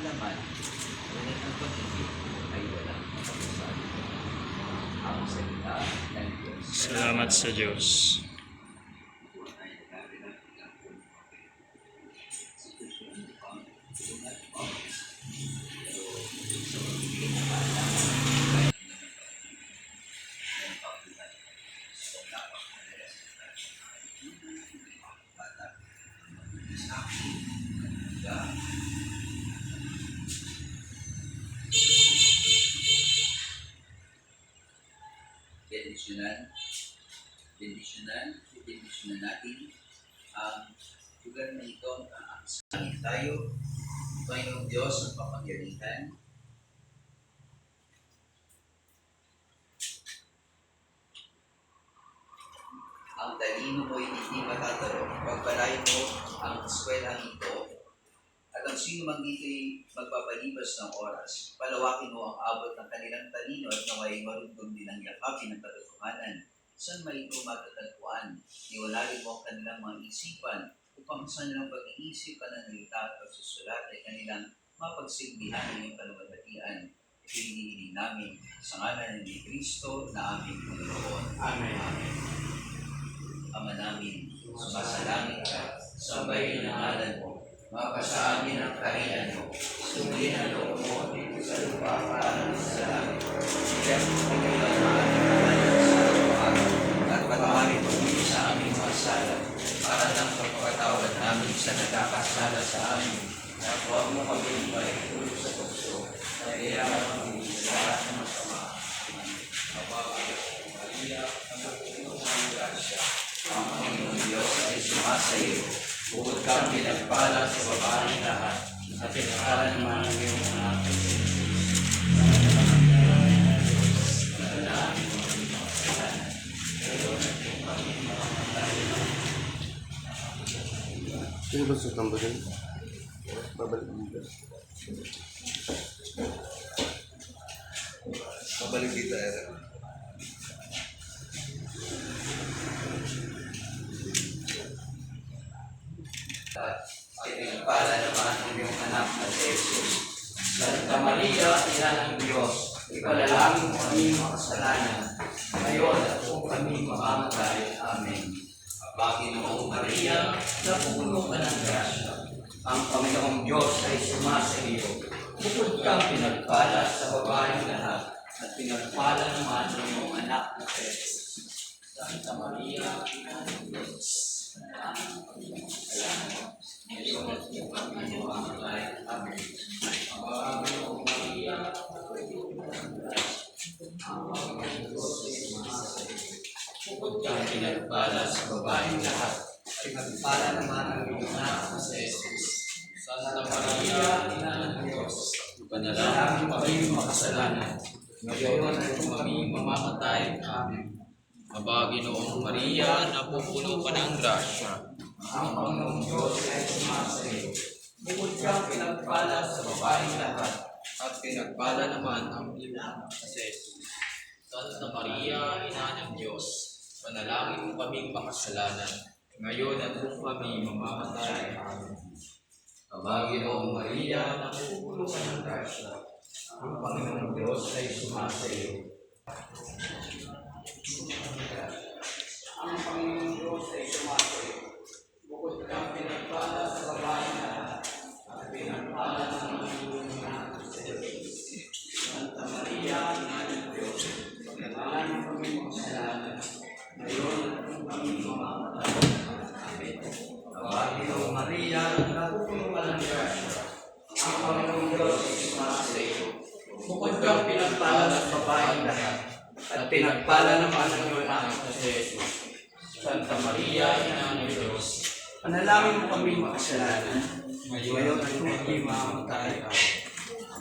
laman, ngunit ang pag-ibig ay walang katapusan. Ang salita ng Diyos. Salamat sa Diyos. Bendisyonan natin ang lugar na ito ang aksangin tayo. Panginoong Diyos ang kapangyarihan. Ang talino mo'y hindi matataro. Pagpalain mo ang eskwelahan ito at ang sino mang dito'y magpapalibas ng oras. Palawakin mo ang abot ng kanilang talino at naway marundong din ang yakapin ng katotohanan. Saan may ito matatagpuan? Iwalagin mo ang kanilang mga isipan upang sa nilang pag-iisip, pananalita at pagsusulat ay kanilang mapagsilbihan ng iyong kaluwalhatian. Hinihiling namin sa ngalan ni Kristo na aming Panginoon. Amen. Amen. Ama namin, sumasalangit ka, sambahin ang ngalan mo, mapasa amin ang kaharian mo, sundin ang loob mo dito sa lupa para sa langit. Kaya kung kailangan at patawarin mo sa aming mga sala, para ng pagpapatawad namin sa nagkakasala sa amin. At huwag mo kami maitulog sa tukso, kaya kami sa lahat ng masama. Maria, ang magpunong ng grasya, ang Panginoon Diyos ay sumasayo. Bukod kang pinagpala sa babaeng lahat, at pinagpala naman ang iyong anak. Sino ba sa tambagan? Babalik dito. Babalik dito, Eric. Ay pinagpala naman ang iyong anak na si Jesus. Santa Maria, Ina ng Diyos, ipalalangin mo kami mga kasalanan, ngayon at kung kami mamamatay. Amen. Panginoong Maria, napupuno ka ng grasya. Ang Panginoong Diyos ay sumasa iyo. Bukod kang pinagpala sa babaeng lahat, at pinagpala naman ng iyong anak na Jesus. Santa Maria, Ina ng Diyos, ang Panginoong kasalanan, ngayon at kung kami mamamatay. Amen. Panginoong Maria, napupuno ka ng grasya. Ang Panginoong Diyos ay sumasa iyo. Bukod kang pinagpala sa babaeng lahat, at pinagpala naman ang iyong anak na si Jesus. Santa Maria, Ina ng Diyos, ipanalangin mo kami makasalanan, ngayon at kung kami mamamatay. Amen. Mabaginoong Maria, napupuno ka ng grasya. Ang Panginoong Diyos ay sumasa iyo. Bukod kang pinagpala sa babaeng lahat, At pinagpala naman ang iyong anak na si Jesus. Santa Maria, Ina ng Diyos, panalangin mo kaming makasalanan, ngayon at kung kami mamamatay. Amen. Panginoong Maria, napupuno ka ng grasya. Ang Panginoong Diyos ay sumasa iyo. Ang Panginoong Diyos ay sumasa iyo. Bukod kang pinagpala sa babaeng lahat, at pinagpala naman ang iyong anak na si Jesus. Santa Maria, Ina ng Diyos, panalangin mo kami makasalanan, ngayon at kung kami mamamatay. Amen. Panginoong Maria, napupuno ka ng grasya. Ang Panginoong Diyos ay sumasa iyo. Bukod kang pinagpala sa babaeng lahat, at pinagpala naman ang iyong anak na si Jesus. Santa Maria, Ina ng Diyos, Panalangin mo kami makasalanan, ngayon at kung kami mamamatay.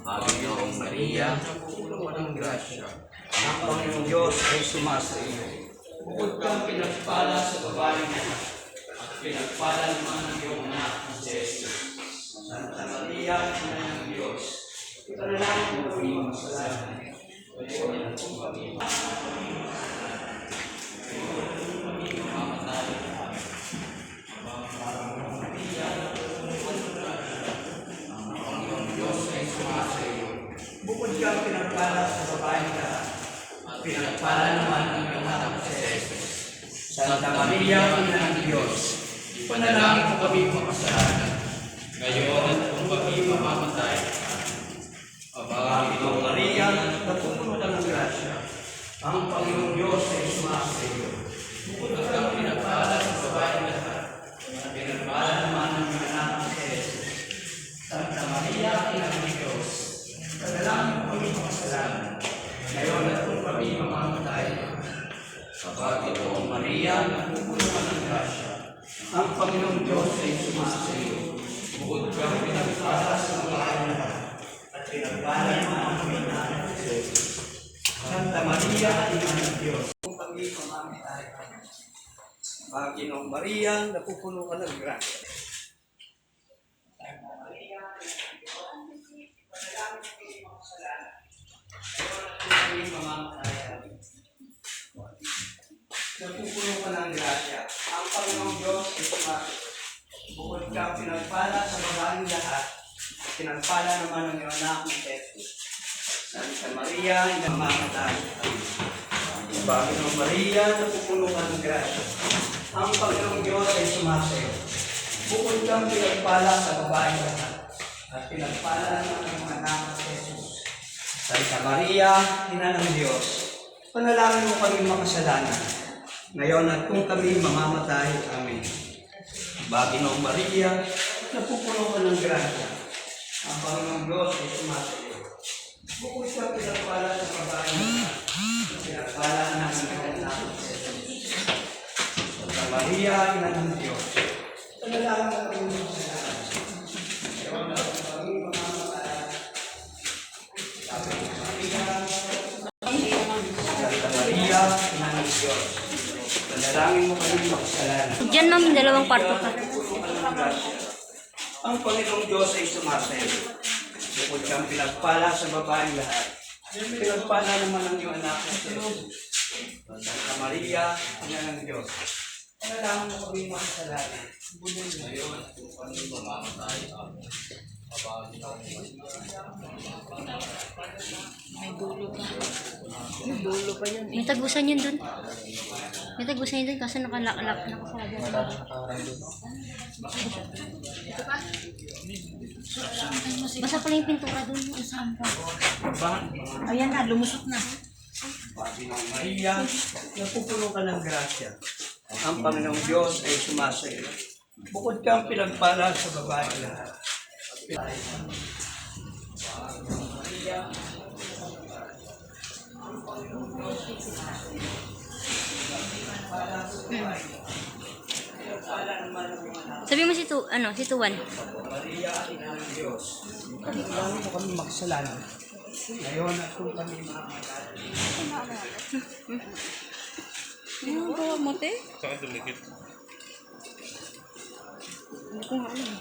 Panginoong Maria, napupuno ka ng grasya. Ang Panginoong Diyos ay sumasa iyo. Bukod kang pinagpala sa babaeng lahat, at pinagpala naman ang iyong anak na si Jesus. Santa Maria, Ina ng Diyos, ipanalangin mo kami makasalanan, ngayon at kung kami mamamatay. Ang Panginoong Diyos ay Diyos. Ipanalangin mo kami makasalanan, ngayon at kung kami mamamatay. Panginoong Maria, napupuno ka ng grasya. Ang Panginoong Diyos ay sumasa iyo. Bukod kang pinagpala sa babae lahat, At pinagpala naman ang iyong anak na si Jesus. Santa Maria, Ina ng Diyos, ipanalangin mo kami makasalanan. Ngayon at kung kami mamamatay. Panginoong Maria, napupuno ka ng grasya. Ang Panginoong Diyos ay sumasa iyo. bukod kang pinagpala sa babae lahat, At pinagpala naman ang iyong anak na si Jesus. Santa Maria, Ina ng Diyos, kung kami mamamatay. Panginoong Maria, napupuno ka ng grasya. Santa Maria, ipanalangin mo kami makasalanan. Ngayon at kung kami mamamatay. Napupuno ka ng grasya. Ang Panginoong Diyos ay sumasa. Bukod kang pinagpala sa babaeng lahat, at pinagpala naman ang iyong anak ng Jesus. Santa Maria, ina ng mamamatay. Panginoong Maria, napupuno ka ng grasya. Ang Panginoong Diyos ay sumasa iyo. Bukod kang pinagpala sa babaeng lahat, at pinagpala naman ang iyong anak ng Jesus. Santa Maria, ina ng Diyos, panalangin mo kami makasalanan. Ngayon at kung kami mamamatay. Amen. Panginoong Maria, napupuno ka ng grasya. Ang Panginoong Diyos ay sumasa iyo. Bukod sa pinagpala sa babae lahat, pinagpala na ang iyong anak ng Jesus. Santa Maria, ina ng Diyos, panalangin mo kami makasalanan. Ngayon at kung kami mamamatay. Panginoong Maria, Santa Maria, ina ng Diyos, panalangin mo kami makasalanan. Diyan ma'am, dalawang kwarto pa. Ang Panginoong Diyos ay sumasayo. Bukod kang pinagpala sa babaeng lahat, pinagpala naman ang iyong anak na si Jesus. Santa Maria, Ina ng Diyos, panalangin mo kami makasalanan. ngayon at kung kami mamamatay. Amen. May tagusan yun dun. May tagusan yun dun kasi nakasarado. Basta pala yung pintura dun. Saan pa? Ayan na, lumusot na. Panginoong Maria, napupuno ka ng grasya. Ang Panginoong Diyos ay sumasayo. Bukod kang pinagpala sa babaeng lahat. Sabi mo si Tuwan. Maria, Ina ng Diyos, panalangin mo kami makasalanan. Ngayon at kung kami mamamatay. Ano gawa mo, te? Saan dumikit? Hindi ko nga alam.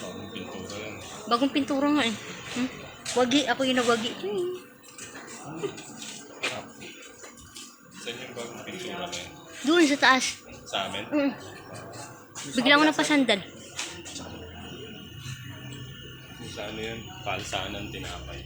Bagong pintura yan. Bagong pintura nga eh. Wagi, ako yung nagwagi. Saan yung bagong pintura na yan? Doon sa taas. Sa amin? Bigla ko napasandal. Sa ano yan? Palsaan ng tinapay.